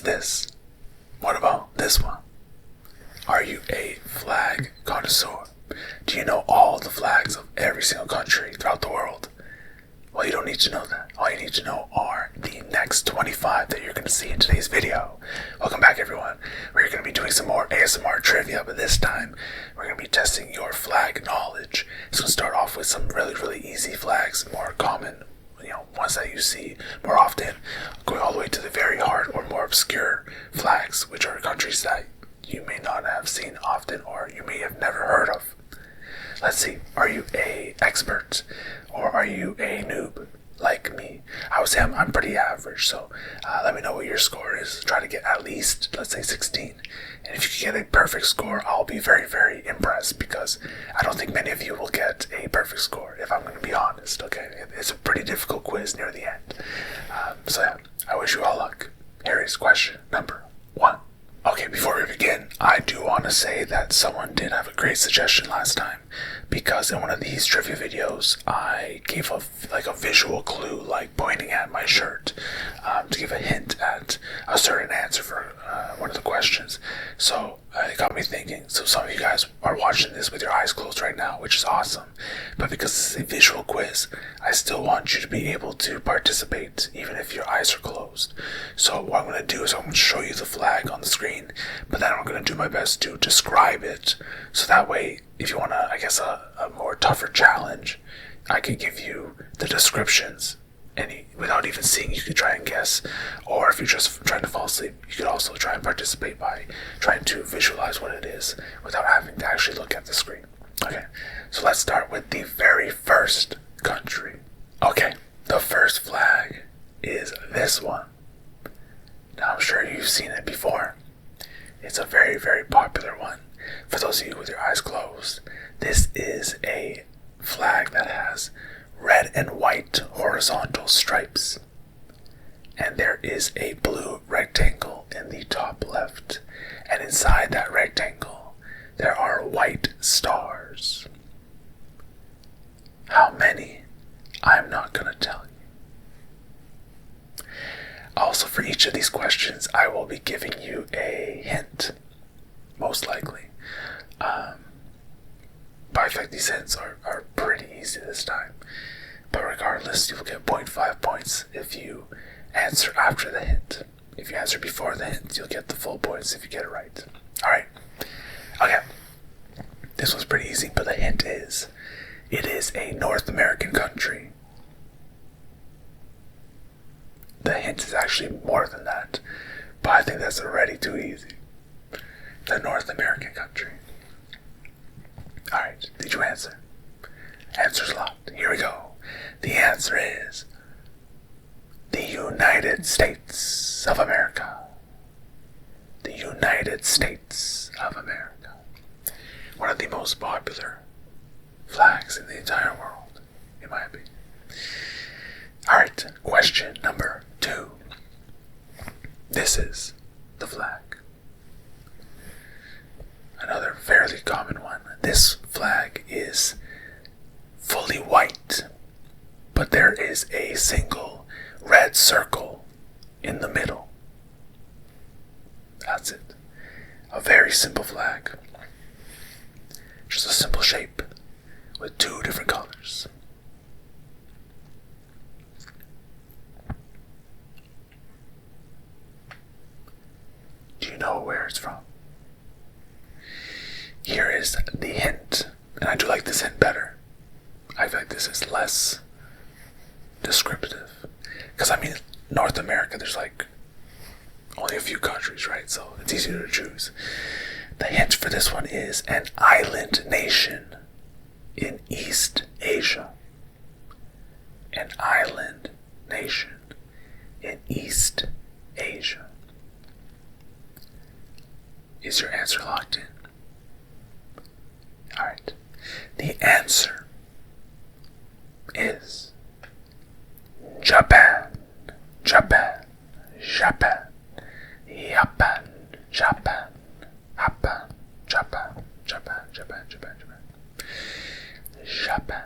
this? What about this one? Are you a flag connoisseur? Do you know all the flags of every single country throughout the world? Well, you don't need to know that. All you need to know are the next 25 that you're going to see in today's video. Welcome back, everyone. We're going to be doing some more ASMR trivia, but this time we're going to be testing your flag knowledge. It's going to start off with some really easy flags, more common, ones that you see more often, going all the way to the very hard or more obscure flags, which are countries that you may not have seen often or you may have never heard of. Let's see, are you a expert or are you a noob like me? I would say I'm pretty average, so let me know what your score is. Try to get at least, let's say 16. And if you can get a perfect score, I'll be very impressed, because I don't think many of you will get a perfect score, if I'm going to be honest, okay? It's a pretty difficult quiz near the end. So yeah, I wish you all luck. Here is question number 1. Okay, before we begin, I do want to say that someone did have a great suggestion last time, because in one of these trivia videos, I gave a visual clue, like pointing at my shirt, to give a hint at a certain answer for one of the questions. So it got me thinking. So some of you guys are watching this with your eyes closed right now, which is awesome. But because this is a visual quiz, I still want you to be able to participate, even if your eyes are closed. So what I'm going to do is I'm going to show you the flag on the screen, but then I'm going to do my best to describe it. So that way, if you want to, I guess, a more tougher challenge, I could give you the descriptions without even seeing. You could try and guess, or if you're just trying to fall asleep, you could also try and participate by trying to visualize what it is without having to actually look at the screen. Okay, so let's start with the very first country. Okay, the first flag is this one. Now I'm sure you've seen it before. It's a very popular one. For those of you with your eyes closed, this is a flag that has red and white horizontal stripes, and there is a blue rectangle in the top left, and inside that rectangle there are white stars. How many? I'm not going to tell you. Also, for each of these questions, I will be giving you a hint, most likely. But I think these hints are pretty easy this time. But regardless, you will get 0.5 points if you answer after the hint. If you answer before the hint, you'll get the full points if you get it right. Alright. Okay. This one's pretty easy, but the hint is, it is a North American country. The hint is actually more than that, but I think that's already too easy. The North American country. Alright, did you answer? Answer's locked. Here we go. The answer is the United States of America. The United States of America. One of the most popular flags in the entire world, in my opinion. Alright, question number 2. This is the flag. Another fairly common one. This flag is fully white, but there is a single red circle in the middle. That's it. A very simple flag. Just a simple shape with 2 different colors. Do you know where it's from? Here is the hint, and I do like this hint better. I feel like this is less descriptive. Because, North America, there's only a few countries, right? So it's easier to choose. The hint for this one is an island nation in East Asia. An island nation in East Asia. Is your answer locked in? Alright. The answer is Japan. Japan. Japan. Japan. Japan. Japan. Japan. Japan. Japan. Japan. Japan.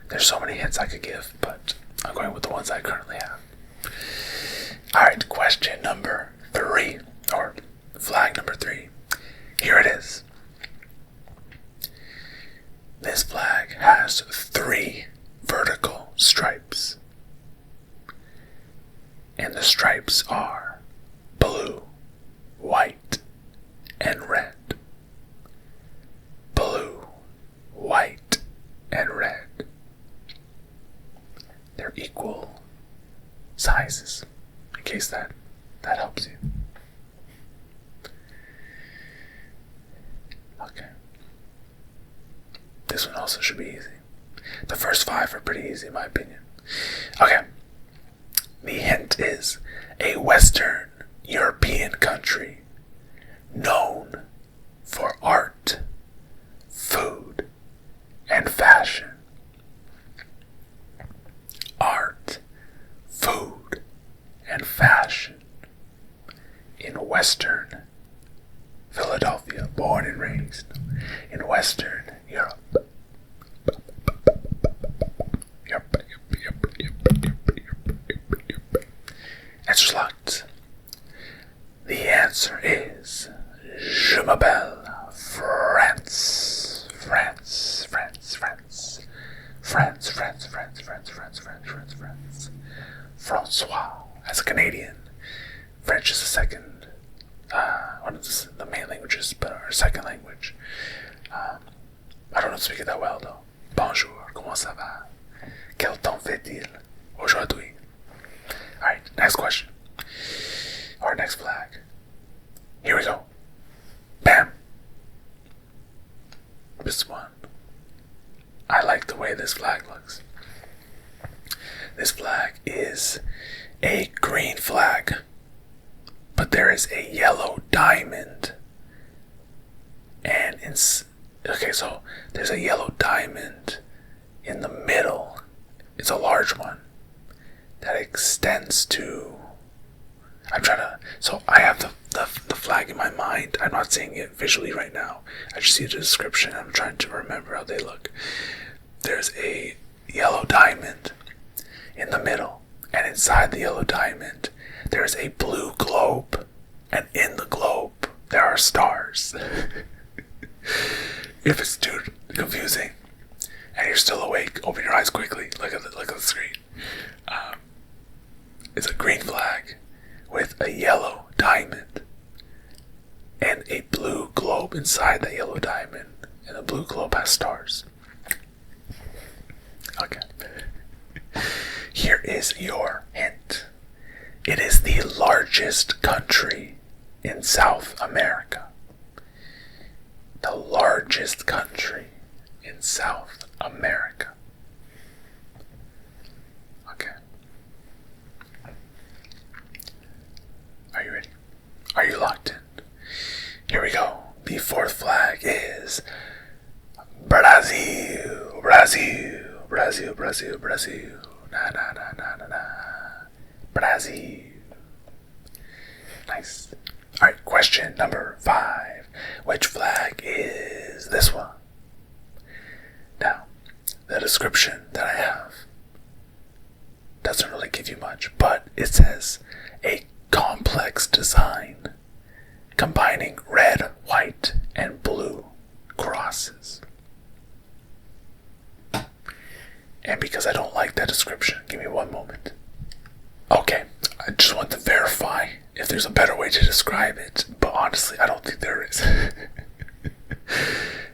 There's so many hints I could give, but I'm going with the ones I currently have. Alright, question number 3. colors are blue, white, and red. Blue, white, and red. They're equal sizes, in case that helps you. Okay. This one also should be easy. The first 5 are pretty easy in my opinion. Okay. The hint is a Western European country known for art, food, and fashion. Art, food, and fashion in Western Philadelphia, born and raised in Western Europe. Answer's locked. The answer is Je m'appelle France. France, France, France. France, France, France, France, France, France, France, France. Francois. As a Canadian, French is the second, one of the main languages, but our second language. I don't speak it that well though. Bonjour, comment ça va? Quel temps fait-il aujourd'hui? Alright, next question. Or next flag. Here we go. Bam! This one. I like the way this flag looks. This flag is a green flag, but there is a yellow diamond. And okay, so there's a yellow diamond in the middle. It's a large one that extends to. So I have the flag in my mind. I'm not seeing it visually right now. I just see the description. I'm trying to remember how they look. There's a yellow diamond in the middle, and inside the yellow diamond, there's a blue globe, and in the globe, there are stars. If it's too confusing, and you're still awake, open your eyes quickly. Look at the screen. It's a green flag with a yellow diamond and a blue globe inside that yellow diamond, and the blue globe has stars. Okay. Here is your hint. It is the largest country in South America. The largest country in South America. Okay. Are you ready? Are you locked in? Here we go. The fourth flag is Brazil. Brazil. Brazil, Brazil, Brazil. Na na na na na na. Brazil. Nice. Alright, question number 5. Which flag is this one? Now, the description that I have doesn't really give you much, but it says a complex design combining red, white, and blue crosses. And because I don't like that description, give me one moment. Okay, I just want to verify if there's a better way to describe it, but honestly, I don't think there is.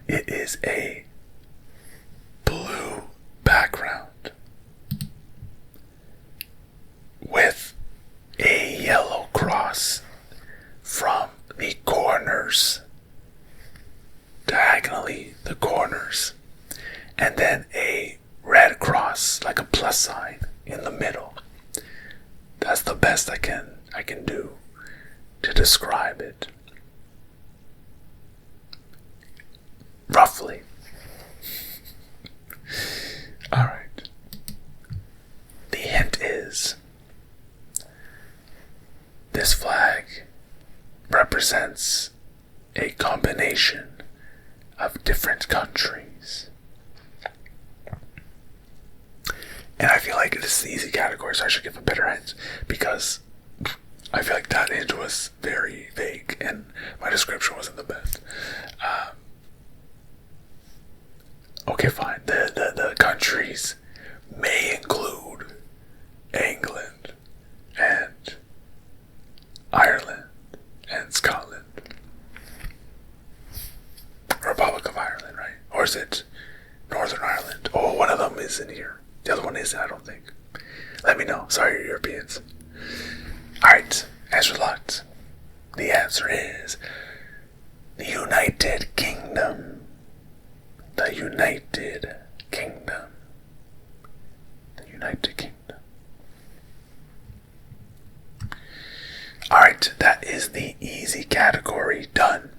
It is a blue background with a yellow cross from the corners, diagonally the corners, and then a red cross, like a plus sign, in the middle. That's the best I can do to describe it. Roughly. Alright. The hint is this flag represents a combination of different countries. And I feel like this is the easy category, so I should give a better hint, because I feel like that hint was very vague and my description wasn't the best. Okay, fine. The countries may include England and is in here. The other one isn't, I don't think. Let me know. Sorry, Europeans. Alright, answer locked. The answer is the United Kingdom. The United Kingdom. The United Kingdom. Alright, that is the easy category done.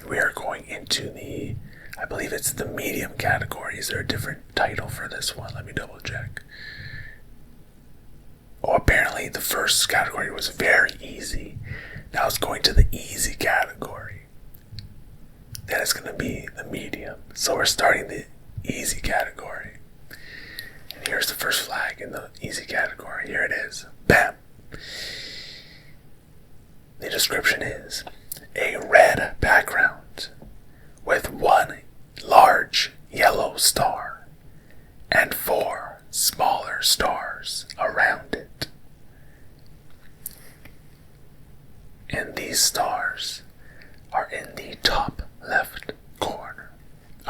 We are going into the, I believe it's the medium category. Is there a different title for this one? Let me double check. Oh, apparently the first category was very easy. Now it's going to the easy category. Then it's going to be the medium. So we're starting the easy category. And here's the first flag in the easy category. Here it is. Bam! The description is a red background with one large yellow star and 4 smaller stars around it. And these stars are in the top left corner.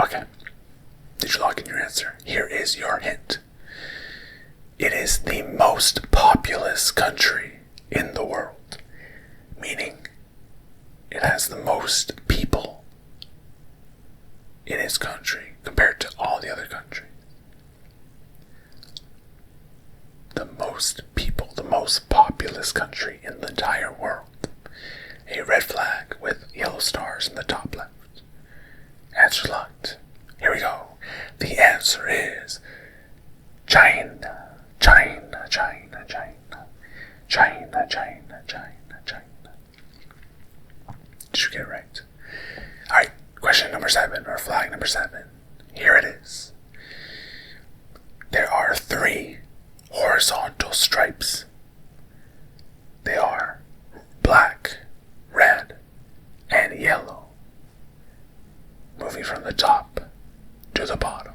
Okay. Did you lock in your answer? Here is your hint. It is the most populous country in the world, meaning it has the most people in its country compared to all the other countries. The most people, the most populous country in the entire world. A red flag with yellow stars in the top left. Answer locked. Here we go. The answer is China. China, China, China. China, China, China, China. Did you get it right? Alright, question number 7, or flag number 7. Here it is. There are 3 horizontal stripes. They are black, red, and yellow, moving from the top to the bottom.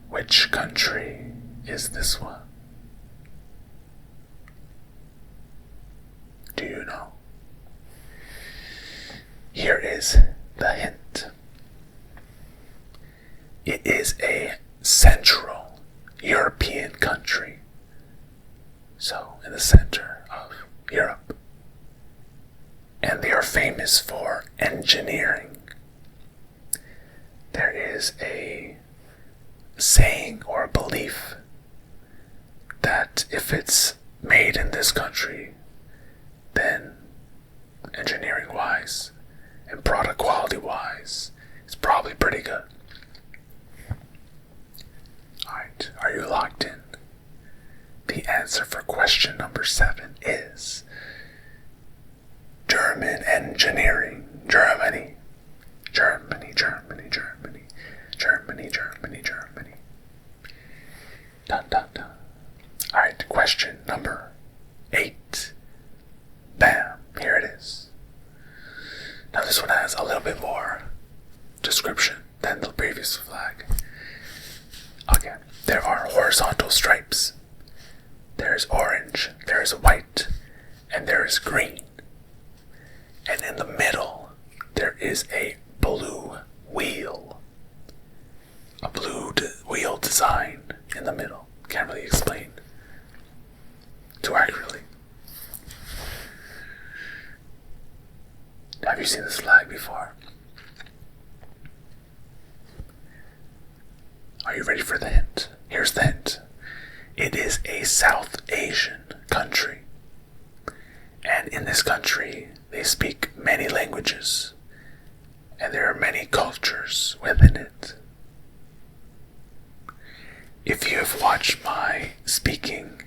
Which country is this one? Do you know? Here is the hint. It is a Central European country. So, in the center of Europe. And they are famous for engineering. There is a saying or a belief that if it's made in this country, then engineering wise and product quality wise, it's probably pretty good. Alright, are you locked in? The answer for question number 7 is German engineering. Germany. Germany, Germany, Germany. Germany, Germany, Germany. Dun dun dun. Alright, question number 8. Bam, here it is. Now this one has a little bit more description than the previous flag. Okay, there are horizontal stripes. There's orange, there's white, and there is green. And in the middle, there is a blue wheel. A blue wheel design in the middle. Can't really explain too accurately. Have you seen this flag before? Are you ready for the hint? Here's the hint. It is a South Asian country. And in this country, they speak many languages. And there are many cultures within it. If you have watched my speaking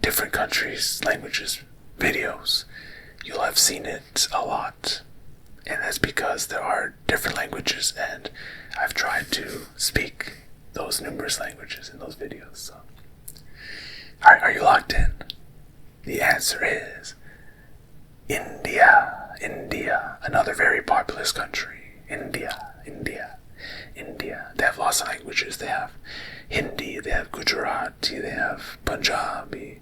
different countries' languages videos, you'll have seen it a lot. And that's because there are different languages, and I've tried to speak those numerous languages in those videos. So, alright, are you locked in? The answer is India. India, another very populous country. India, India, India. They have lots of languages. They have Hindi, they have Gujarati, they have Punjabi,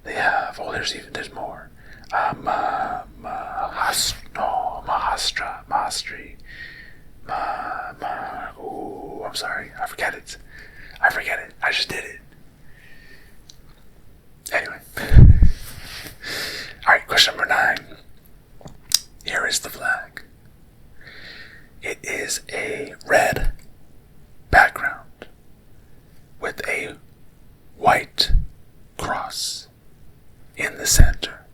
they have, there's more. Mahastri, Ooh, I'm sorry. I forget it. I just did it. Anyway. Alright, question number 9. Here is the flag. It is a red background with a white cross in the center.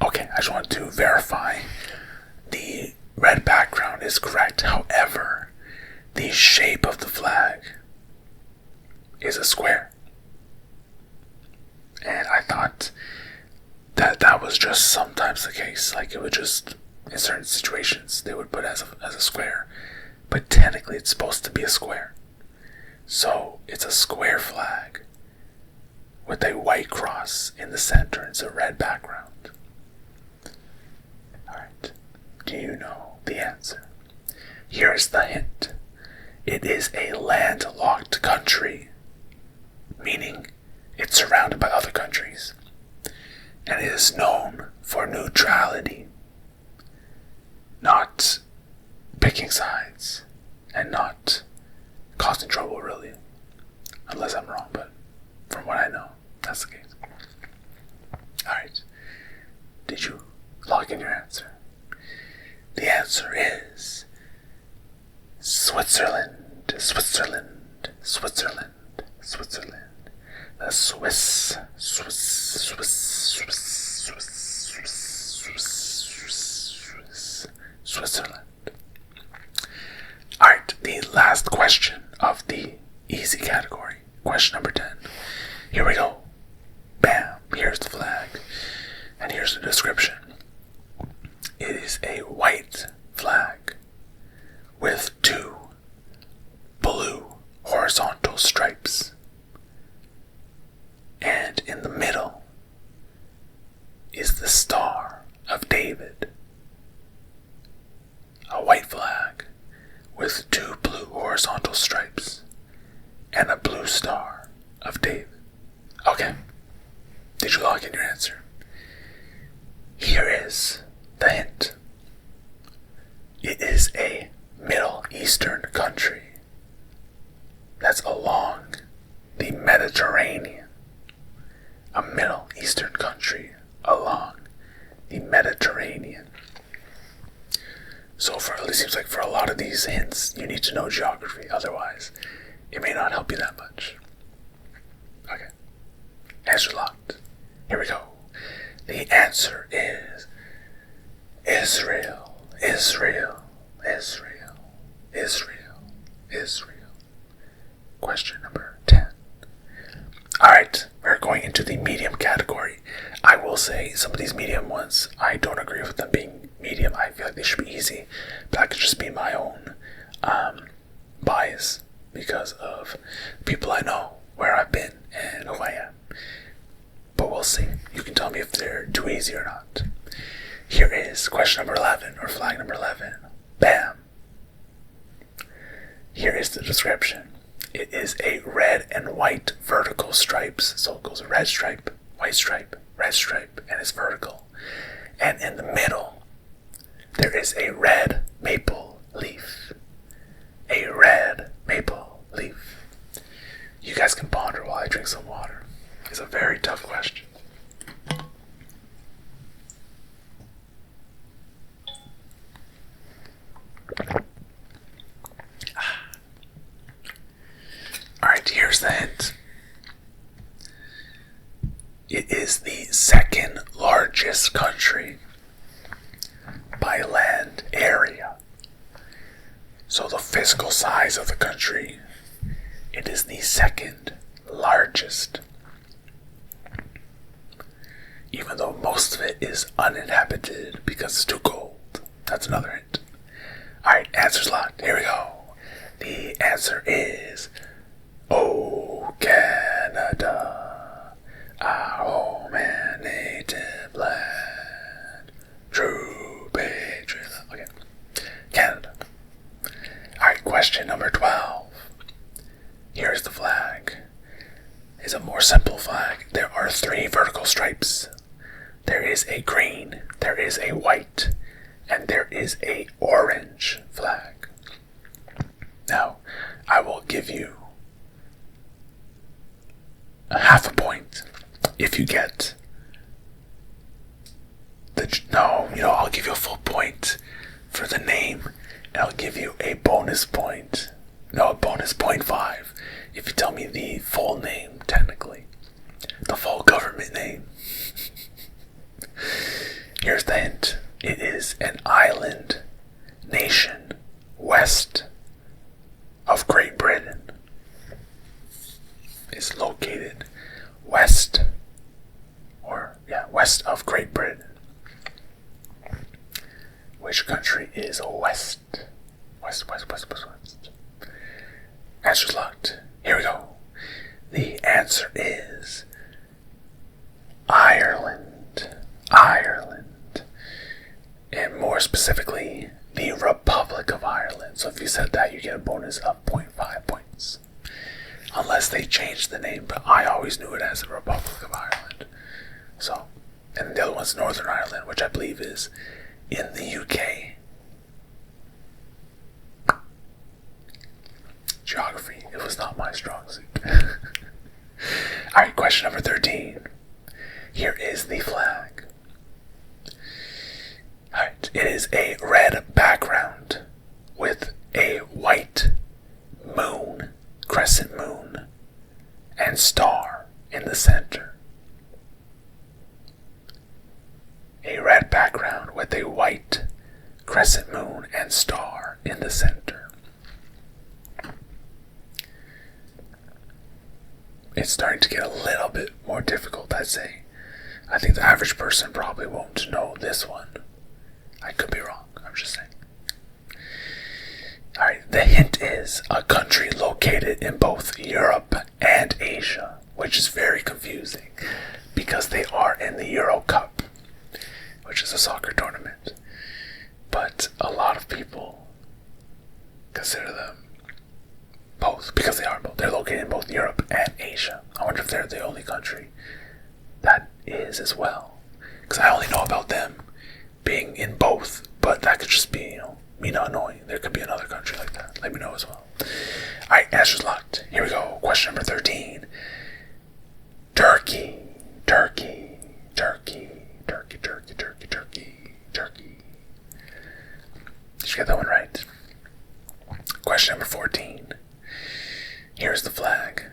Okay, I just want to verify the red background is correct. However, the shape of the flag is a square. And I thought that was just sometimes the case. Like, it would just, in certain situations, they would put it as a square. But technically, it's supposed to be a square. So, it's a square flag with a white cross in the center. It's a red background. Alright. Do you know the answer? Here's the hint. It is a landlocked country, meaning it's surrounded by other countries, and it is known for neutrality, not picking sides, and not causing trouble, really, unless I'm wrong, but from what I know, that's the case. Alright, did you lock in your answer? The answer is Switzerland. The Switzerland. Alright, the last question of the easy category. Question number 10. Here we go. Bam, here's the flag. And here's the description. It is a white flag with 2 blue horizontal stripes. And in the middle is the Star of David. A white flag with 2 blue horizontal stripes and a blue Star of David. Okay. Did you lock in your answer? Here is the hint. It is a Middle Eastern country that's along the Mediterranean. A Middle Eastern country along the Mediterranean. So it seems like for a lot of these hints, you need to know geography. Otherwise, it may not help you that much. Okay. Answer locked. Here we go. The answer is Israel. Question number 10. Alright, we're going into the medium category. I will say some of these medium ones, I don't agree with them being medium. I feel like they should be easy, but that could just be my own bias because of people I know, where I've been, and who I am. But we'll see. You can tell me if they're too easy or not. Here is question number 11, or flag number 11. Bam! Here is the description. It is a red and white vertical stripes. So it goes red stripe, white stripe, red stripe, and it's vertical. And in the middle, there is a red maple leaf. A red maple leaf. You guys can ponder while I drink some water. It's a very tough question. Alright, here's the hint. It is the second largest country by land area. So the physical size of the country, it is the second largest. Even though most of it is uninhabited because it's too cold. That's another hint. Alright, answer's locked. Here we go. The answer is Oh, Canada, our home and native land, true patriot. Okay, Canada. Alright, question number 12. Here's the flag. It's a more simple flag. There are 3 vertical stripes. There is a green, there is a white, and there is a orange flag. Now, I will give you a half a point if you get I'll give you a full point for the name, and I'll give you a bonus point. No, a bonus 0.5 if you tell me the full name, technically. The full government name. Here's the hint. It is an island nation west of Great Britain. It's located west of Great Britain. Which country is west? West. Answer's locked. Here we go. The answer is Ireland. And more specifically, the Republic of Ireland. So if you said that, you get a bonus of 0.5 points. Unless they changed the name, but I always knew it as the Republic of Ireland. So, and the other one's Northern Ireland, which I believe is in the UK. Geography, it was not my strong suit. Alright, question number 13. Here is the flag. Alright, it is a red background with a white moon, crescent moon, and star in the center. A red background with a white crescent moon and star in the center. It's starting to get a little bit more difficult, I'd say. I think the average person probably won't know this one. I could be wrong, I'm just saying. Alright, the hint is a country located in both Europe and Asia, which is very confusing because they are in the Euro Cup, which is a soccer tournament. But a lot of people consider them both because they are both. They're located in both Europe and Asia. I wonder if they're the only country that is as well. Because I only know about them being in both, but that could just be, me not knowing. There could be another country like that. Let me know as well. Alright, answer's locked. Here we go. Question number 13. Turkey. Did you get that one right? Question number 14. Here's the flag.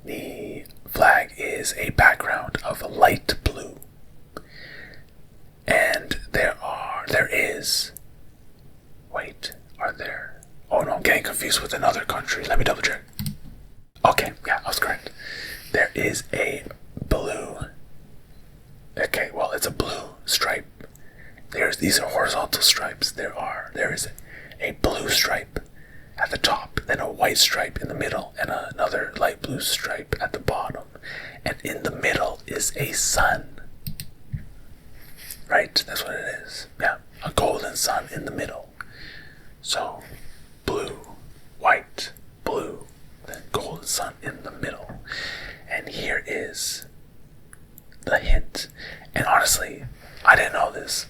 The flag is a background of light blue. And oh no, I'm getting confused with another country. Let me double check. Okay, yeah, I was correct. There is a blue, it's a blue stripe. These are horizontal stripes. There is a blue stripe at the top, then a white stripe in the middle, and another light blue stripe at the bottom. And in the middle is a sun. Right? That's what it is. Yeah, a golden sun in the middle. So, blue, white, blue, then golden sun in the middle. And here is the hint. And honestly, I didn't know this.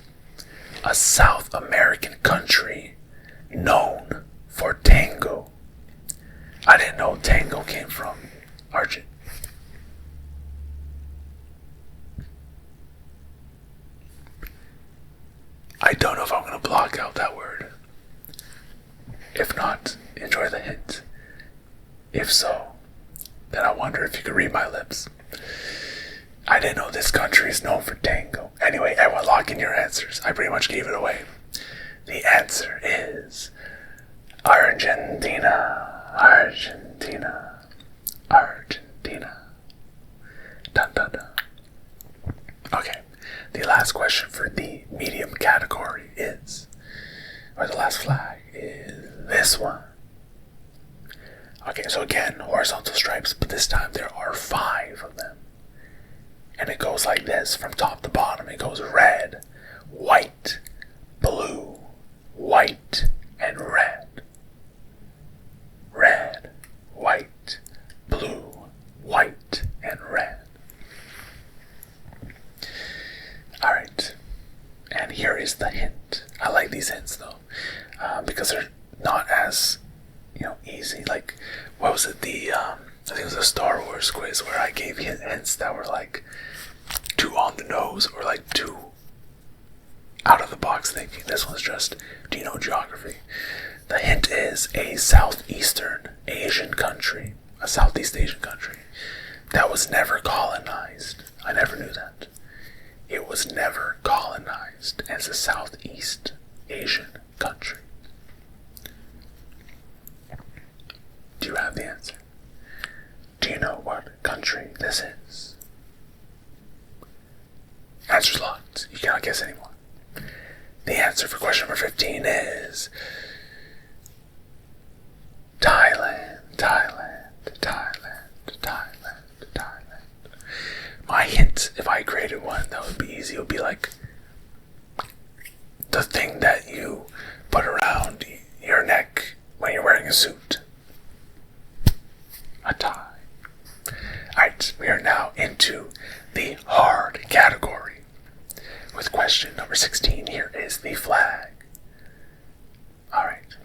A South American country known for tango. I didn't know tango came from Argentina. I don't know if I'm going to block out that word. If not, enjoy the hint. If so, then I wonder if you could read my lips. I didn't know this country is known for tango. Anyway, everyone lock in your answers. I pretty much gave it away. The answer is Argentina. Dun dun dun. Okay, the last question for the medium category is, or the last flag is this one. Okay, so again, horizontal stripes, but this time there are 5 of them. And it goes like this from top to bottom. It goes red, white, blue, white, and red. Red, white, blue, white, and red. Alright, and here is the hint. I like these hints though, because they're not as easy. Like, what was it? I think it was a Star Wars quiz where I gave you hints that were like too on the nose or like too out of the box thinking. This one's just, do you know geography? The hint is a Southeastern Asian country, a Southeast Asian country that was never colonized. I never knew that. It was never colonized as a Southeast Asian country. Do you have the answer? Do you know what country this is? Answer's locked. You cannot guess anymore. The answer for question number 15 is Thailand, Thailand, Thailand, Thailand, Thailand. My hint, if I created one that would be easy, would be like the thing that you put around your neck when you're wearing a suit. A tie. Alright, we are now into the hard category. With question number 16, here is the flag. Alright.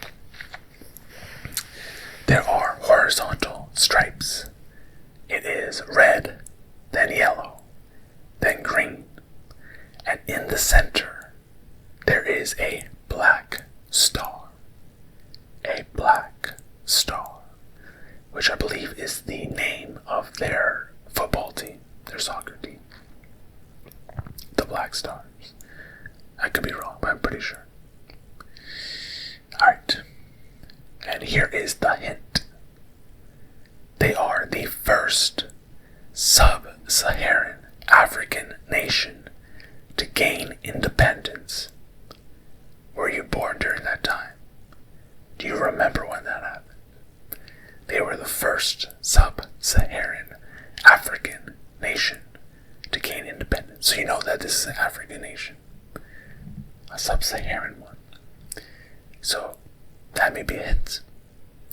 There are horizontal stripes. It is red, then yellow, then green, and in the center there is a black star. A black star, which I believe is the name of their football team, their soccer team. The Black Stars. I could be wrong, but I'm pretty sure. Alright. And here is the hint. They are the first sub-Saharan African nation to gain independence. Were you born during that time? Do you remember when that happened? They were the first sub-Saharan African nation to gain independence. So you know that this is an African nation. A sub-Saharan one. So that may be a hint.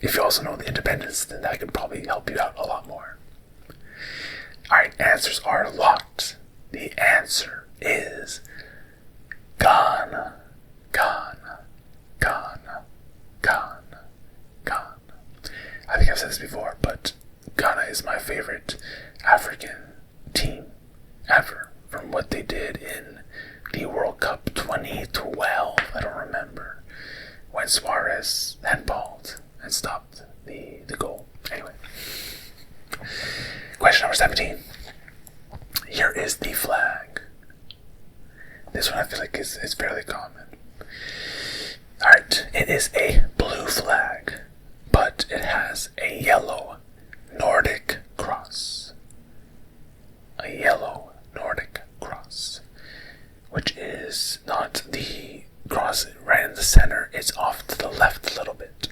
If you also know the independence, then that could probably help you out a lot more. Alright, answers are locked. The answer is Ghana. Ghana. Ghana. Ghana. Ghana. I think I've said this before, but Ghana is my favorite African team ever. From what they did in the World Cup 2012, I don't remember, when Suarez handballed and stopped the goal. Anyway. Question number 17. Here is the flag. This one I feel like is fairly common. Alright, it is a blue flag, but it has a yellow Nordic cross. A yellow Nordic cross, which is not the cross right in the center, it's off to the left a little bit.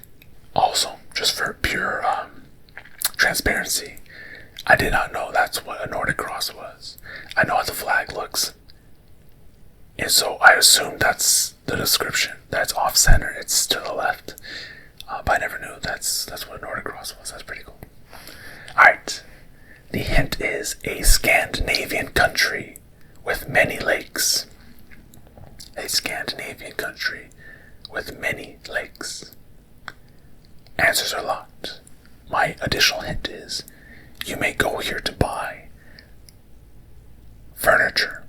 Also, just for pure transparency, I did not know that's what a Nordic cross was. I know how the flag looks, and so I assumed that's the description, that it's off center, it's to the left. But I never knew that's what a Nordic cross was. That's pretty cool. Alright, the hint is a Scandinavian country with many lakes. A Scandinavian country with many lakes. Answers are locked. My additional hint is you may go here to buy furniture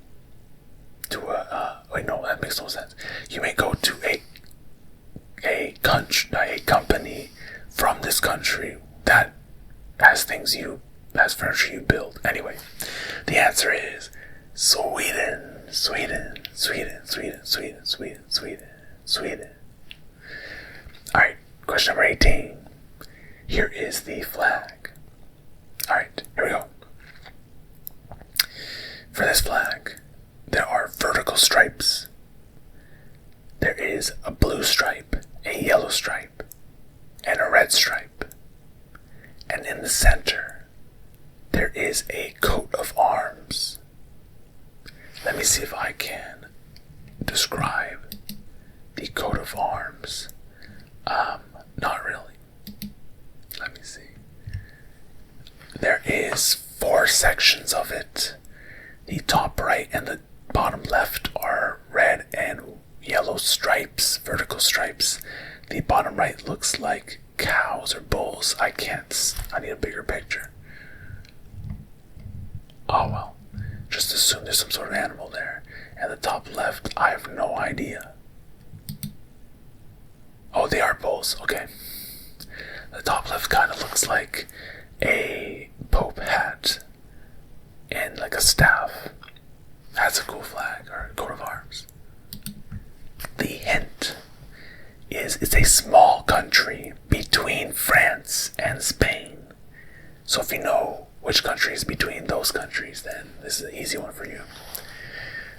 to wait, no, that makes no sense. You may go to a company from this country that has furniture you build. Anyway, the answer is Sweden, Sweden, Sweden, Sweden, Sweden, Sweden, Sweden, Sweden. Alright, question number 18. Here is the flag. Alright, here we go. For this flag, there are vertical stripes. There is a blue stripe, a yellow stripe, and a red stripe. And in the center, there is a coat of arms. Let me see if I can describe the coat of arms. Not really. Let me see. There is 4 sections of it. The top right and the bottom left are red and yellow stripes, vertical stripes. The bottom right looks like cows or bulls. I can't. I need a bigger picture. Oh well. Just assume there's some sort of animal there. And the top left, I have no idea. Oh, they are bulls. Okay. The top left kind of looks like a Pope hat and like a staff. That's a cool flag or coat of arms. The hint is it's a small country between France and Spain. So if you know which country is between those countries, then this is an easy one for you.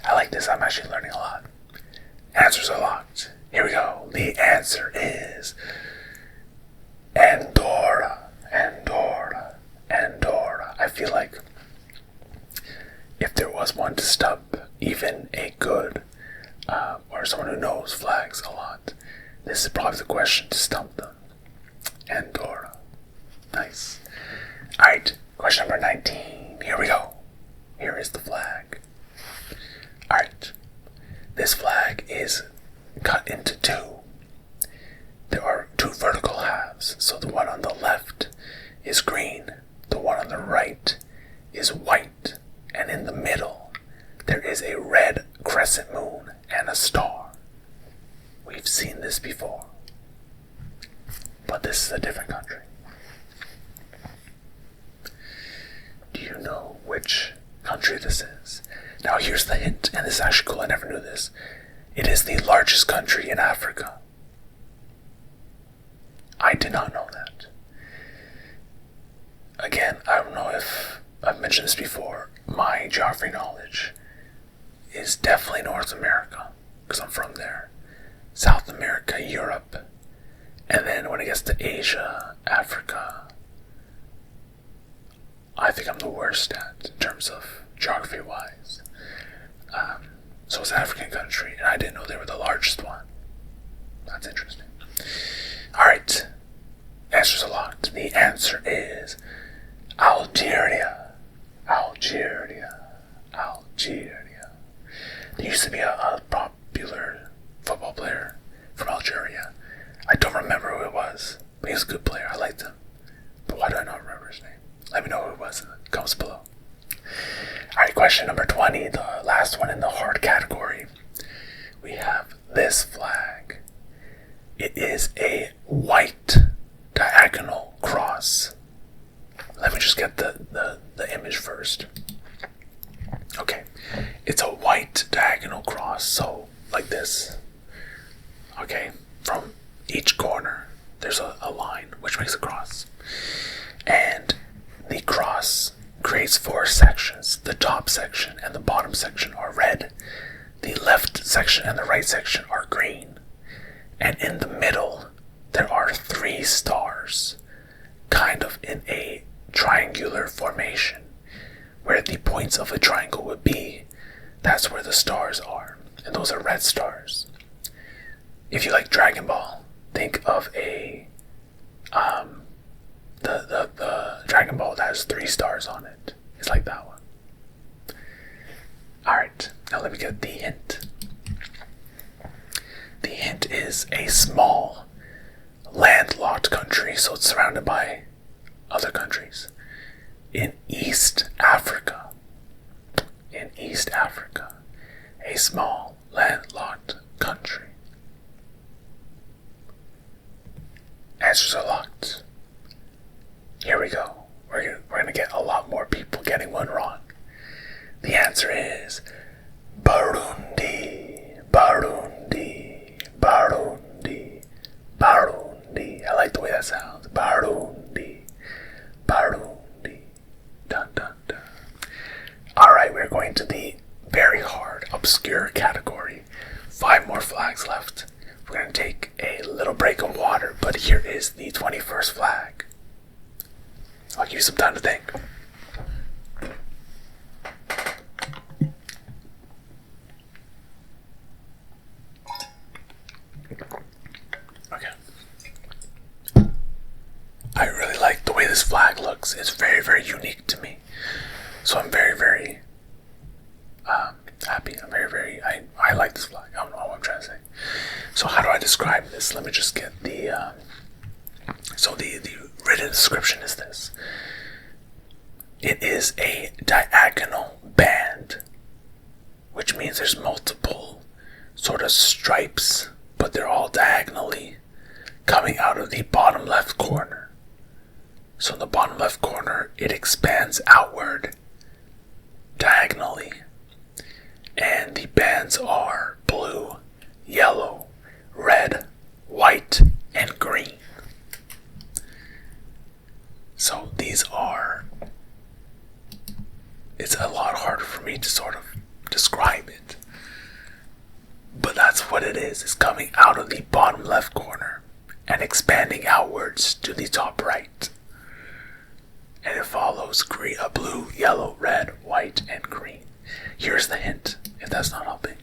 I like this. I'm actually learning a lot. Answers are locked. Here we go. The answer is Andorra. Andorra. Andorra. I feel like if there was one to stump even a good or someone who knows flags a lot, this is probably the question to stump them. Andorra. Nice. Alright, question number 19. Here we go. Here is the flag. Alright. This flag is cut into two. There are two vertical halves. So the one on the left is green. The one on the right is white. And in the middle, there is a red crescent moon and a star. We've seen this before. But this is a different country. Do you know which country this is? Now here's the hint, and this is actually cool, I never knew this. It is the largest country in Africa. I did not know that. Again, I don't know if I've mentioned this before. My geography knowledge is definitely North America, because I'm from there. South America, Europe, and then when it gets to Asia, Africa, I think I'm the worst at in terms of geography-wise. So it's an African country, and I didn't know they were the largest one. That's interesting. Alright, answers are locked. The answer is Algeria. Algeria. Algeria. There used to be a popular football player from Algeria. I don't remember who it was, but he was a good player. I liked him. But why do I not remember his name? Let me know who it was in the comments below. Alright, question number 20, the last one in the hard category. We have this flag. It is a white diagonal cross. Let me just get the image first. Okay, it's a white diagonal cross, so like this. Okay, from each corner there's a line which makes a cross. And the cross creates four sections. The top section and the bottom section are red. The left section and the right section are green. And in the middle, there are three stars, kind of in a triangular formation. Where the points of a triangle would be, that's where the stars are. And those are red stars. If you like Dragon Ball, think of a the Dragon Ball that has three stars on it. It's like that one. Alright, now let me get the hint. The hint is a small, landlocked country, so it's surrounded by other countries. In East Africa. In East Africa. A small, landlocked country. Answers are locked. Here we go. We're going to get a lot more people getting one wrong. The answer is Burundi. Burundi. Burundi. Burundi. I like the way that sounds. Burundi. Burundi. Dun dun dun. Alright, we're going to the very hard, obscure category. 5 more flags left. We're going to take a little break of water, but here is the 21st flag. I'll give you some time to think. Okay. I really like the way this flag looks. It's very, very unique to me. So I'm very, very happy. I'm very, I like this flag. I don't know what I'm trying to say. So how do I describe this? Let me just get the So the written description is this. It is a diagonal band, which means there's multiple sort of stripes, but they're all diagonally coming out of the bottom left corner. So in the bottom left corner, it expands outward diagonally, and the bands are blue, yellow, red, white, and green. So these are, it's a lot harder for me to sort of describe it, but that's what it is. It's coming out of the bottom left corner and expanding outwards to the top right. And it follows blue, yellow, red, white, and green. Here's the hint, if that's not helping.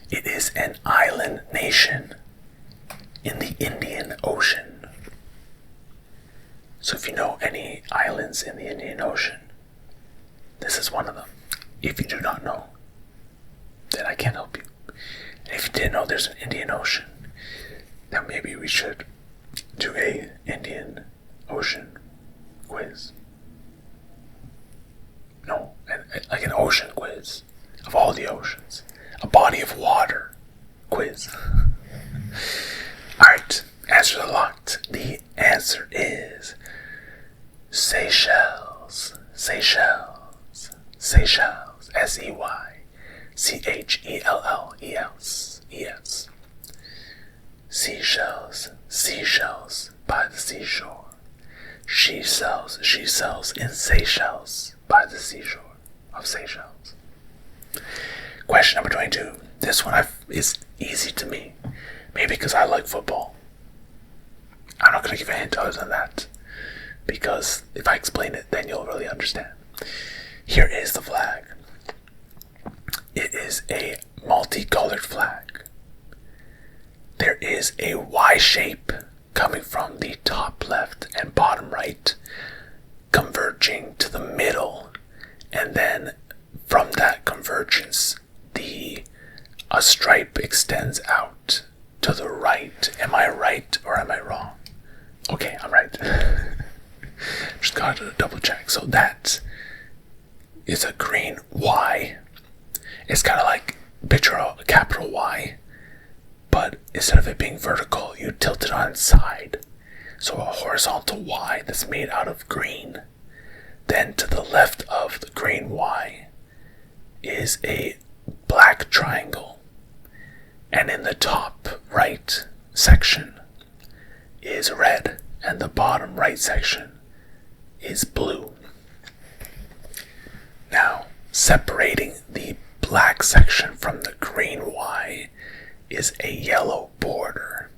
It is an island nation in the Indian Ocean. So if you know any islands in the Indian Ocean, this is one of them. If you do not know, then I can't help you. And if you didn't know there's an Indian Ocean, then maybe we should do a Indian Ocean quiz. No, like an ocean quiz of all the oceans. A body of water quiz. Alright, answers are locked. The answer is Seychelles. Seychelles. Seychelles. Seychelles. Seashells. Seashells by the seashore. She sells in Seychelles by the seashore of Seychelles. Question number 22. This one is easy to me. Maybe because I like football. I'm not going to give a hint other than that, because if I explain it, then you'll really understand. Here is the flag. It is a multicolored flag. There is a Y shape coming from the top left and bottom right, converging to the middle, and then from that convergence, a stripe extends out to the right. Am I right or am I wrong? Okay, I'm right. Just gotta double check. So that is a green Y. It's kind of like, picture a capital Y, but instead of it being vertical, you tilt it on its side. So a horizontal Y that's made out of green. Then to the left of the green Y is a black triangle. And in the top right section is red, and the bottom right section is blue. Now, separating the black section from the green Y is a yellow border.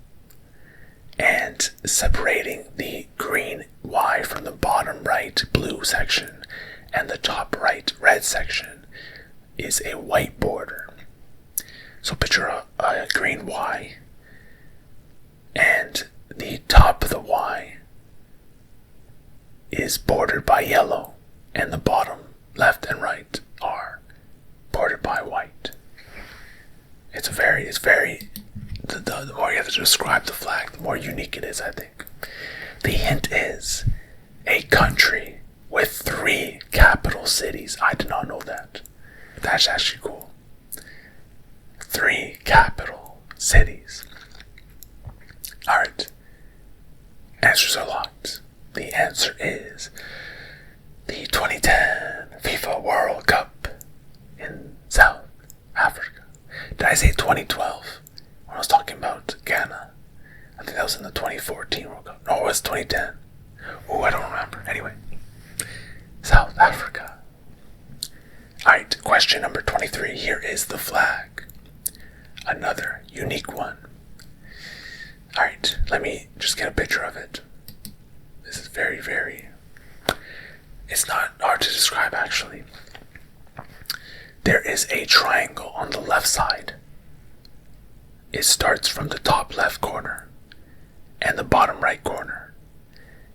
And separating the green Y from the bottom right blue section and the top right red section is a white border. So picture a green Y, and the top of the Y is bordered by yellow, and the bottom left and right are bordered by white. It's very, the more you have to describe the flag, the more unique it is, I think. The hint is a country with 3 capital cities. I did not know that. That's actually cool. 3 capital cities. Alright. Answers are locked. The answer is the 2010 FIFA World Cup in South Africa. Did I say 2012 when I was talking about Ghana? I think that was in the 2014 World Cup. No, it was 2010. Oh, I don't remember. Anyway, South Africa. Alright, question number 23. Here is the flag. Another unique one. Alright, let me just get a picture of it. This is very, it's not hard to describe actually. There is a triangle on the left side. It starts from the top left corner and the bottom right corner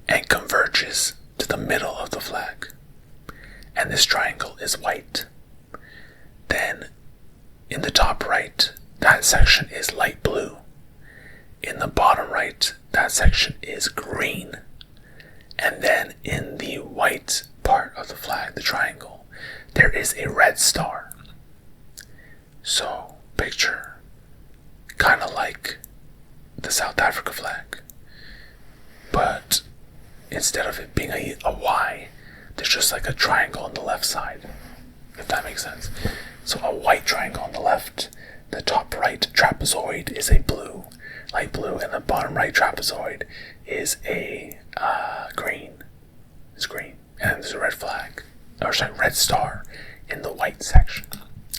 and converges to the middle of the flag. And this triangle is white. Then in the top right, that section is light blue. in the bottom right, that section is green. And then in the white part of the flag, the triangle, there is a red star. So picture kind of like the South Africa flag, but instead of it being a Y, there's just like a triangle on the left side, if that makes sense. So a white triangle on the left, the top right trapezoid is a blue, light blue, and the bottom right trapezoid is a green. It's green, and there's a red flag, or sorry, red star in the white section.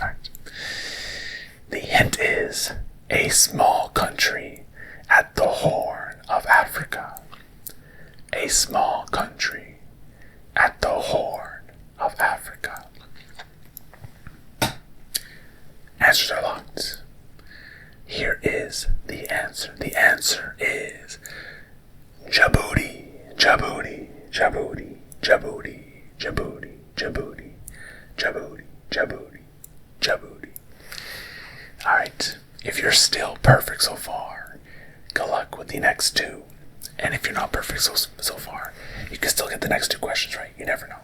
All right. The hint is a small country at the Horn of Africa. A small country at the Horn of Africa. Answers are locked. Here is the answer. The answer is Djibouti, Djibouti, Djibouti, Djibouti, Djibouti, Djibouti, Djibouti, Djibouti, Djibouti. Alright, if you're still perfect so far, good luck with the next two. And if you're not perfect so far, you can still get the next two questions right. You never know.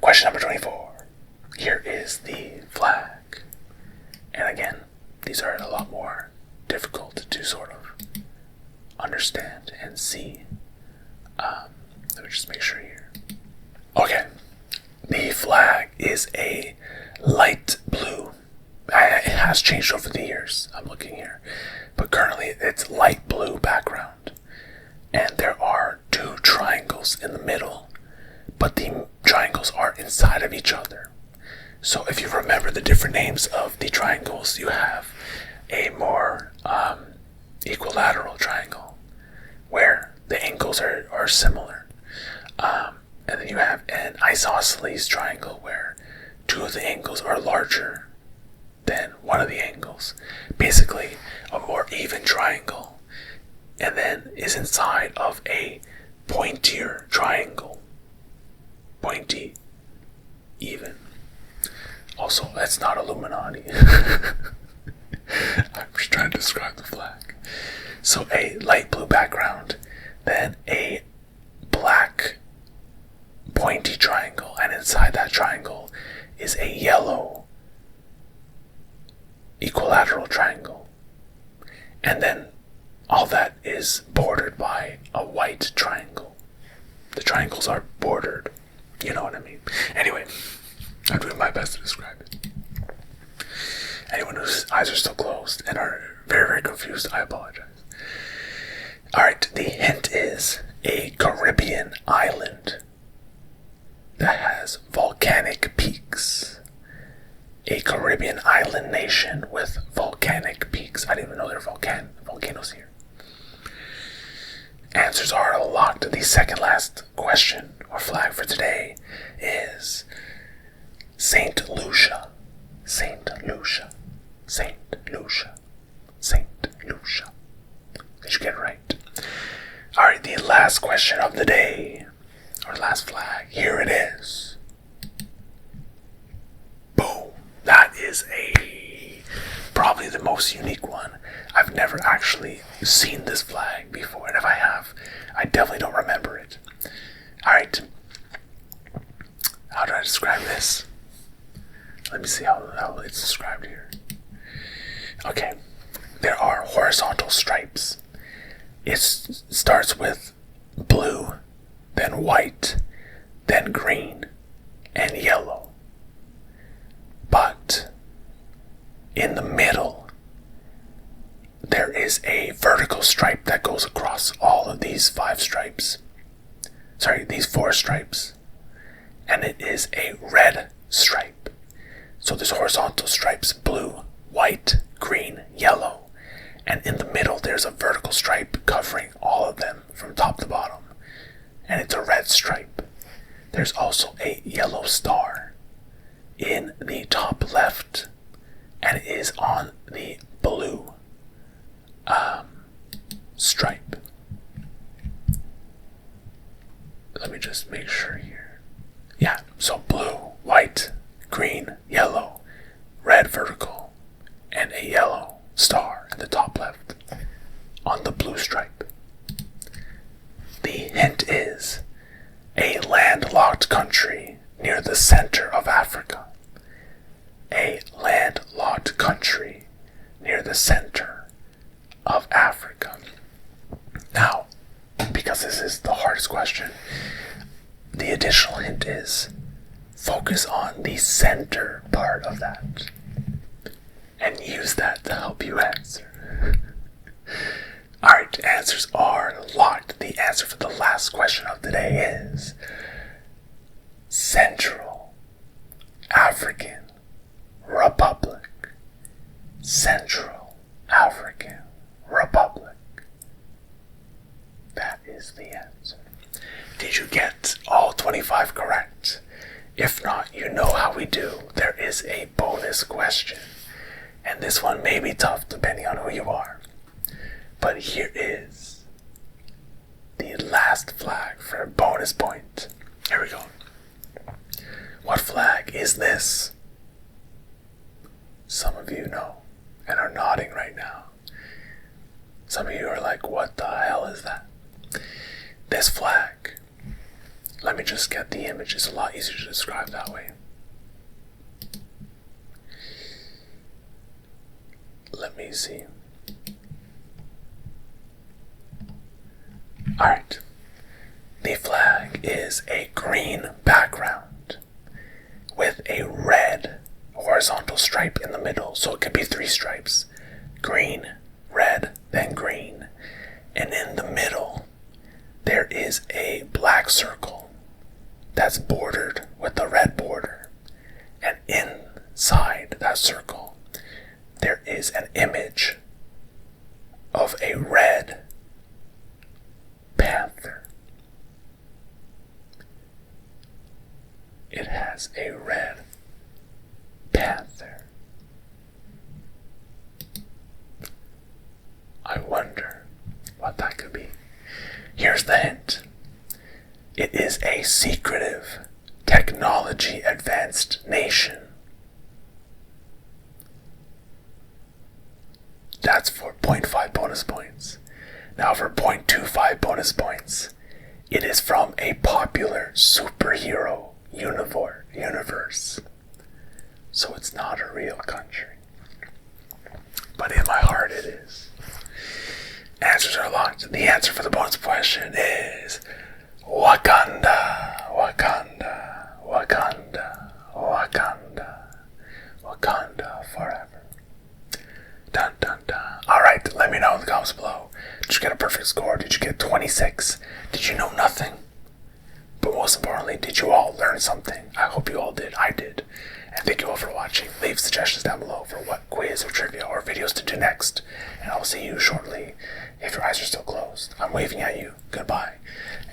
Question number 24. Here is the flag. And again, these are a lot more difficult to sort of understand and see. Let me just make sure here. Okay. The flag is a light blue. It has changed over the years. I'm looking here. But currently it's light blue background. And there are two triangles in the middle. But the triangles are inside of each other. So if you remember the different names of the triangles, you have a more equilateral triangle where the angles are similar. And then you have an isosceles triangle where two of the angles are larger than one of the angles. Basically, a more even triangle. And then is inside of a pointier triangle. Pointy, even. Also, that's not Illuminati. I'm just trying to describe the flag. So a light blue background, then a black pointy triangle, and inside that triangle is a yellow equilateral triangle. And then all that is bordered by a white triangle. The triangles are bordered. You know what I mean? Anyway, I'm doing my best to describe it. Anyone whose eyes are still closed and are very, very confused, I apologize. Alright, the hint is a Caribbean island that has volcanic peaks. A Caribbean island nation with volcanic peaks. I didn't even know there were volcanoes here. Answers are locked. The second last question or flag for today is Saint Lucia. Saint Lucia. Saint Lucia. Saint Lucia. Did you get it right? Alright, the last question of the day, or last flag, here it is. Boom. That is probably the most unique one. I've never actually seen this flag before, and if I have, I definitely don't remember it. Alright. How do I describe this? Let me see how it's described here. Okay. There are horizontal stripes. It starts with blue, then white, then green, and yellow. But in the middle, there is a vertical stripe that goes across all of these these four stripes. And it is a red stripe. So there's horizontal stripes, blue, white, green, yellow. And in the middle, there's a vertical stripe covering all of them from top to bottom. And it's a red stripe. There's also a yellow star in the top left. And it is on the blue stripe. Let me just make sure here. Yeah, so blue, white, green, yellow, red vertical, and a yellow star at the top left. near the center of Africa. A landlocked country near the center of Africa. Now, because this is the hardest question, the additional hint is focus on the center part of that and use that to help you answer. Alright, answers are locked. The answer for the last question of the day is Central African Republic. Central African Republic. That is the answer. Did you get all 25 correct? If not, you know how we do. There is a bonus question. And this one may be tough depending on who you are. But here is the last flag for a bonus point. Here we go. What flag is this? Some of you know and are nodding right now. Some of you are like, what the hell is that? This flag. Let me just get the image. It's a lot easier to describe that way. Let me see. Alright. The flag is a green background with a red horizontal stripe in the middle. So it could be 3 stripes. Green, red, then green. And in the middle, there is a black circle that's bordered with a red border. And inside that circle, there is an image of a red panther. It has a red panther. I wonder what that could be. Here's the hint. It is a secretive, technology advanced nation. That's for 0.5 bonus points. Now for 0.25 bonus points, it is from a popular superhero universe. So it's not a real country. But in my heart it is. Answers are locked. The answer for the bonus question is Wakanda, Wakanda, Wakanda, Wakanda, Wakanda forever. Dun dun dun. Alright, let me know in the comments below. Did you get a perfect score? Did you get 26? Did you know nothing? But most importantly, did you all learn something? I hope you all did. I did. And thank you all for watching. Leave suggestions down below for what quiz or trivia or videos to do next. And I'll see you shortly if your eyes are still closed. I'm waving at you. Goodbye.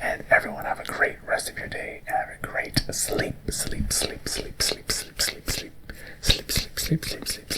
And everyone have a great rest of your day. And have a great sleep, sleep, sleep, sleep, sleep, sleep, sleep, sleep, sleep, sleep, sleep, sleep, sleep.